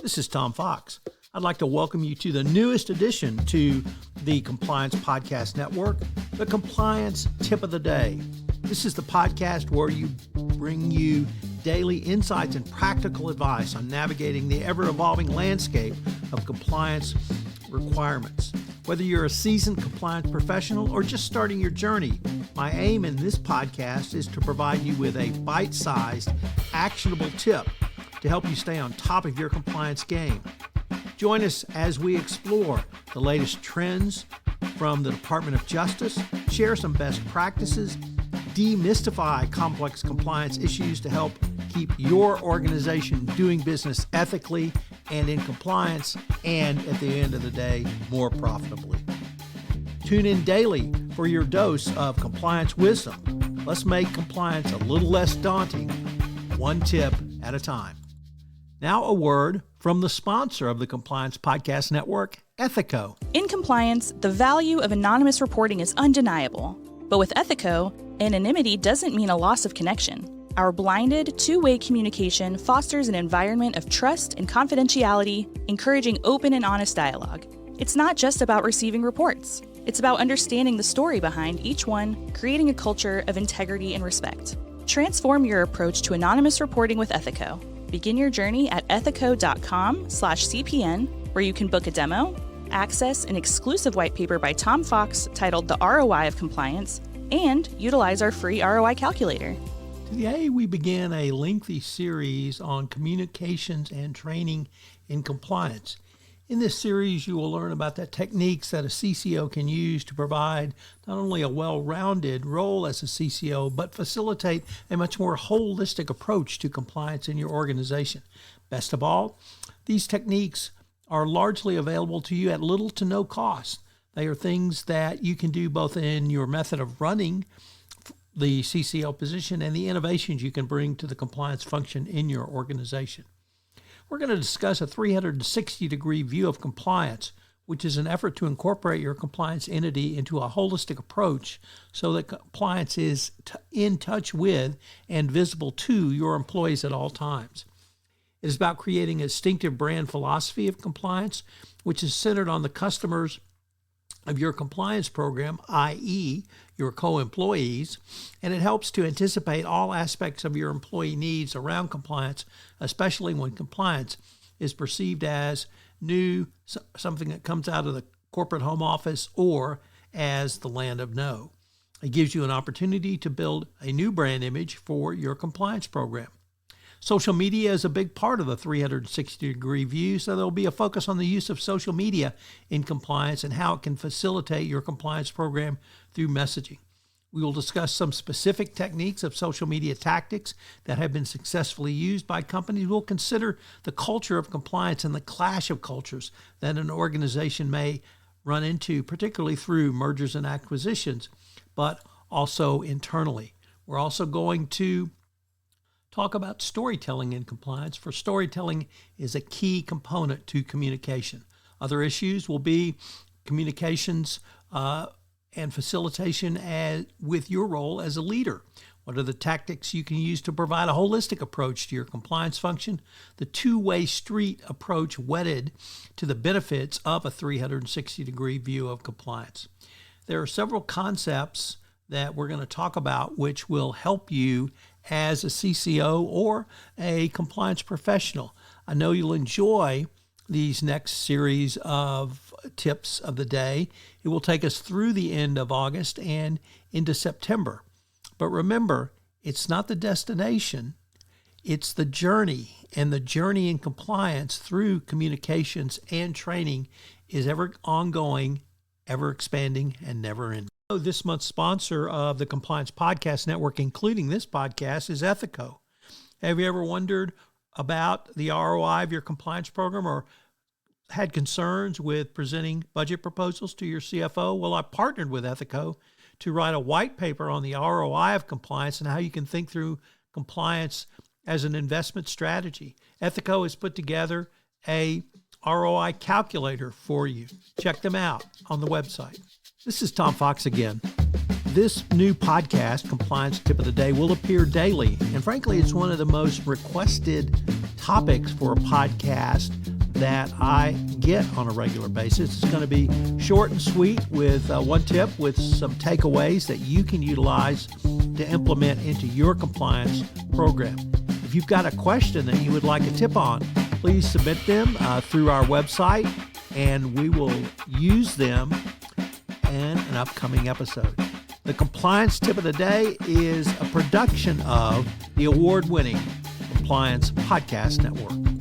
This is Tom Fox. I'd like to welcome you to the newest addition to the Compliance Podcast Network, the Compliance Tip of the Day. This is the podcast where we bring you daily insights and practical advice on navigating the ever-evolving landscape of compliance requirements. Whether you're a seasoned compliance professional or just starting your journey, my aim in this podcast is to provide you with a bite-sized, actionable tip to help you stay on top of your compliance game. Join us as we explore the latest trends from the Department of Justice, share some best practices, demystify complex compliance issues to help keep your organization doing business ethically and in compliance, and at the end of the day, more profitably. Tune in daily for your dose of compliance wisdom. Let's make compliance a little less daunting, one tip at a time. Now a word from the sponsor of the Compliance Podcast Network, Ethico. In compliance, the value of anonymous reporting is undeniable. But with Ethico, anonymity doesn't mean a loss of connection. Our blinded, two-way communication fosters an environment of trust and confidentiality, encouraging open and honest dialogue. It's not just about receiving reports. It's about understanding the story behind each one, creating a culture of integrity and respect. Transform your approach to anonymous reporting with Ethico. Begin your journey at ethico.com/CPN, where you can book a demo, access an exclusive white paper by Tom Fox titled The ROI of Compliance, and utilize our free ROI calculator. Today, we begin a lengthy series on communications and training in compliance. In this series, you will learn about the techniques that a CCO can use to provide not only a well-rounded role as a CCO, but facilitate a much more holistic approach to compliance in your organization. Best of all, these techniques are largely available to you at little to no cost. They are things that you can do both in your method of running the CCO position and the innovations you can bring to the compliance function in your organization. We're going to discuss a 360-degree view of compliance, which is an effort to incorporate your compliance entity into a holistic approach so that compliance is in touch with and visible to your employees at all times. It is about creating a distinctive brand philosophy of compliance, which is centered on the customers of your compliance program, i.e., your co-employees, and it helps to anticipate all aspects of your employee needs around compliance, especially when compliance is perceived as new, something that comes out of the corporate home office, or as the land of no. It gives you an opportunity to build a new brand image for your compliance program. Social media is a big part of the 360-degree view, so there will be a focus on the use of social media in compliance and how it can facilitate your compliance program through messaging. We will discuss some specific techniques of social media tactics that have been successfully used by companies. We'll consider the culture of compliance and the clash of cultures that an organization may run into, particularly through mergers and acquisitions, but also internally. We're also going to talk about storytelling in compliance, for storytelling is a key component to communication. Other issues will be communications and facilitation with your role as a leader. What are the tactics you can use to provide a holistic approach to your compliance function? The two-way street approach wedded to the benefits of a 360-degree view of compliance. There are several concepts that we're going to talk about which will help you as a CCO or a compliance professional. I know you'll enjoy these next series of tips of the day. It will take us through the end of August and into September. But remember, it's not the destination, it's the journey. And the journey in compliance through communications and training is ever ongoing, ever expanding, and never ending. This month's sponsor of the Compliance Podcast Network, including this podcast, is Ethico. Have you ever wondered about the ROI of your compliance program or had concerns with presenting budget proposals to your CFO? Well, I partnered with Ethico to write a white paper on the ROI of compliance and how you can think through compliance as an investment strategy. Ethico has put together a ROI calculator for you. Check them out on the website. This is Tom Fox again. This new podcast, Compliance Tip of the Day, will appear daily. And frankly, it's one of the most requested topics for a podcast that I get on a regular basis. It's going to be short and sweet with one tip with some takeaways that you can utilize to implement into your compliance program. If you've got a question that you would like a tip on, please submit them through our website, and we will use them in an upcoming episode. The compliance tip of the day is a production of the award-winning Compliance Podcast Network.